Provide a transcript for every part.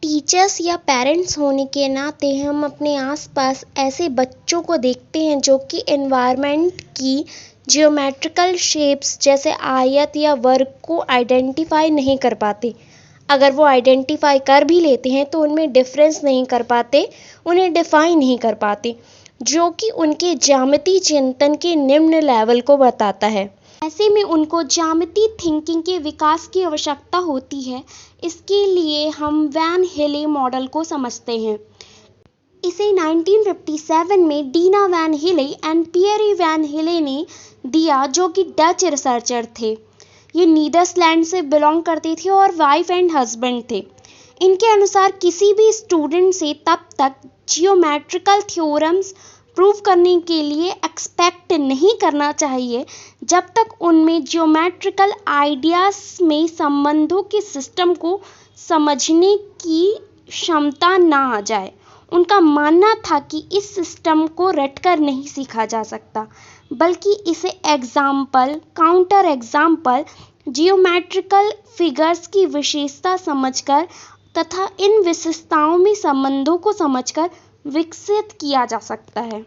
Teachers या parents होने के नाते हम अपने आसपास ऐसे बच्चों को देखते हैं जो कि एनवायरनमेंट की जियोमेट्रिकल शेप्स जैसे आयत या वर्ग को आइडेंटिफाई नहीं कर पाते। अगर वो आइडेंटिफाई कर भी लेते हैं तो उनमें डिफरेंस नहीं कर पाते, उन्हें डिफाइन नहीं कर पाते, जो कि उनके ज्यामितीय चिंतन के निम्न लेवल को बताता है। ऐसे में उनको ज्यामितीय थिंकिंग के विकास की आवश्यकता होती है। इसके लिए हम वैन हिले मॉडल को समझते हैं। इसे 1957 में डीना वैन हिले एंड पियरी वैन हिले ने दिया, जो कि डच रिसर्चर थे। ये नीदरलैंड से बिलोंग करते थे और वाइफ एंड हस्बैंड थे। इनके अनुसार किसी भी स्टूडेंट से तब तक जियोमेट्रिकल थ्योरम्स प्रूव करने के लिए एक्सपेक्ट नहीं करना चाहिए जब तक उनमें जियोमेट्रिकल आइडियाज में संबंधों के सिस्टम को समझने की क्षमता ना आ जाए। उनका मानना था कि इस सिस्टम को रटकर नहीं सीखा जा सकता, बल्कि इसे example, counter example, geometrical figures की विशेषता समझकर तथा इन विशेषताओं में संबंधों को समझकर विकसित किया जा सकता है।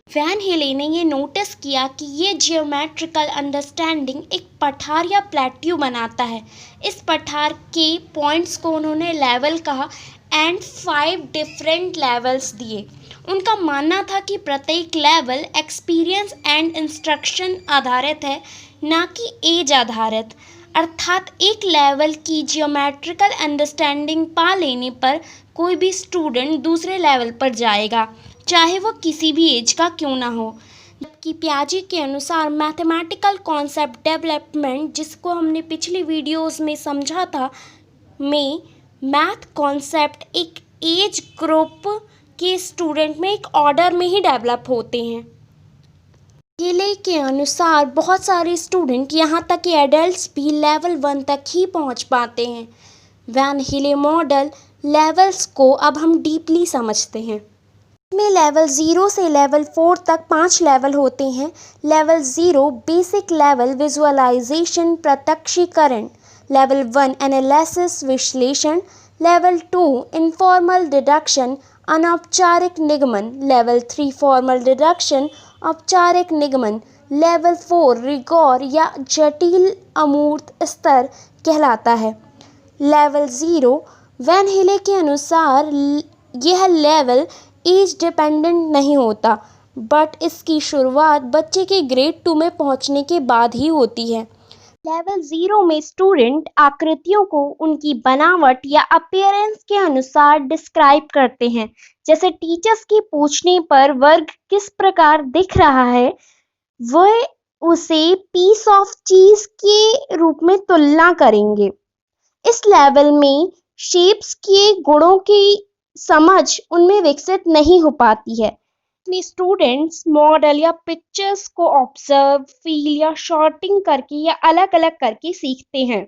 वैन हिले ने ये नोटिस किया कि ये जियोमेट्रिकल अंडरस्टैंडिंग एक पठार या प्लेट्यू बनाता है। इस पठार के पॉइंट्स को उन्होंने लेवल कहा एंड 5 डिफरेंट लेवल्स दिए। उनका मानना था कि प्रत्येक लेवल एक्सपीरियंस एंड इंस्ट्रक्शन आधारित है, ना कि एज आधारित। अर्थात एक लेवल की जियोमेट्रिकल अंडरस्टैंडिंग पा लेने पर कोई भी स्टूडेंट दूसरे लेवल पर जाएगा, चाहे वो किसी भी एज का क्यों ना हो। जबकि पियाजे के अनुसार मैथमेटिकल कॉन्सेप्ट डेवलपमेंट, जिसको हमने पिछली वीडियोस में समझा था, में मैथ कॉन्सेप्ट एक एज ग्रुप के स्टूडेंट में एक ऑर्डर में ही डेवलप होते हैं। हिले के अनुसार बहुत सारे स्टूडेंट, यहाँ तक कि एडल्ट्स भी लेवल 1 तक ही पहुँच पाते हैं। वैन हिले मॉडल लेवल्स को अब हम डीपली समझते हैं। इसमें लेवल 0 से लेवल 4 तक 5 लेवल होते हैं। लेवल 0 बेसिक लेवल विजुअलाइजेशन प्रत्यक्षीकरण, लेवल 1 एनालिसिस विश्लेषण, लेवल 2 इनफॉर्मल डिडक्शन अनौपचारिक निगमन, लेवल 3 फॉर्मल डिडक्शन औपचारिक निगमन, लेवल 4 रिगोर या जटिल अमूर्त स्तर कहलाता है। लेवल 0 वैन हिले के अनुसार यह लेवल एज डिपेंडेंट नहीं होता, बट इसकी शुरुआत बच्चे के ग्रेड 2 में पहुंचने के बाद ही होती है। लेवल 0 में स्टूडेंट आकृतियों को उनकी बनावट या अपीयरेंस के अनुसार डिस्क्राइब करते हैं। जैसे टीचर्स की पूछने पर वर्ग किस प्रकार दिख रहा है, वह उसे पीस ऑफ चीज के रूप में तुलना करेंगे। इस लेवल में शेप्स के गुणों की समझ उनमें विकसित नहीं हो पाती है। इसमें स्टूडेंट्स मॉडल या पिक्चर्स को ऑब्जर्व, फील या शॉर्टिंग करके या अलग अलग करके सीखते हैं।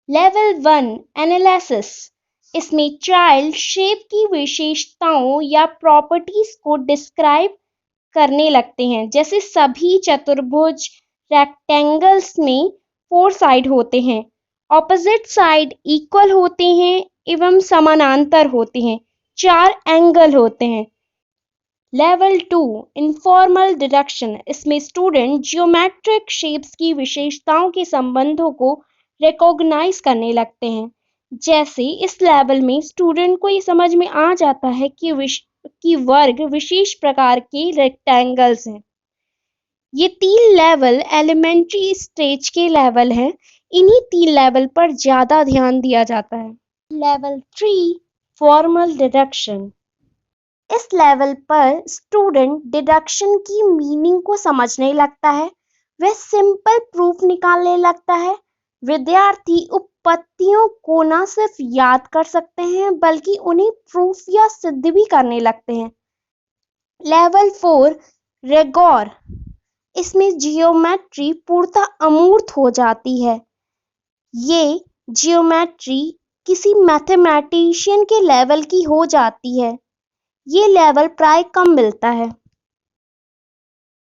लेवल 1 एनालिसिस, इसमें चाइल्ड शेप की विशेषताओं या प्रॉपर्टीज को डिस्क्राइब करने लगते हैं। जैसे सभी चतुर्भुज रेक्टेंगल्स में 4 साइड होते हैं, ऑपोजिट साइड इक्वल होते हैं एवं समानांतर होते हैं, 4 एंगल होते हैं। लेवल 2 इनफॉर्मल डिडक्शन, इसमें स्टूडेंट जियोमेट्रिक शेप्स की विशेषताओं के संबंधों को रिकॉग्नाइज करने लगते हैं। जैसे इस लेवल में स्टूडेंट को ये समझ में आ जाता है कि वर्ग विशेष प्रकार के रेक्टेंगल्स हैं। ये 3 लेवल एलिमेंट्री स्टेज के लेवल हैं। इन्हीं 3 लेवल पर ज्यादा ध्यान दिया जाता है। लेवल 3 फॉर्मल डिडक्शन, इस लेवल पर स्टूडेंट डिडक्शन की मीनिंग को समझने लगता है। वह सिंपल प्रूफ निकालने लगता है। विद्यार्थी उत्पत्तियों को न सिर्फ याद कर सकते हैं, बल्कि उन्हें प्रूफ या सिद्ध भी करने लगते हैं। लेवल 4 रिगोर, इसमें जियोमेट्री पूर्णतः अमूर्त हो जाती है। ये जियोमेट्री किसी मैथमेटिशियन के लेवल की हो जाती है। ये लेवल प्राय कम मिलता है।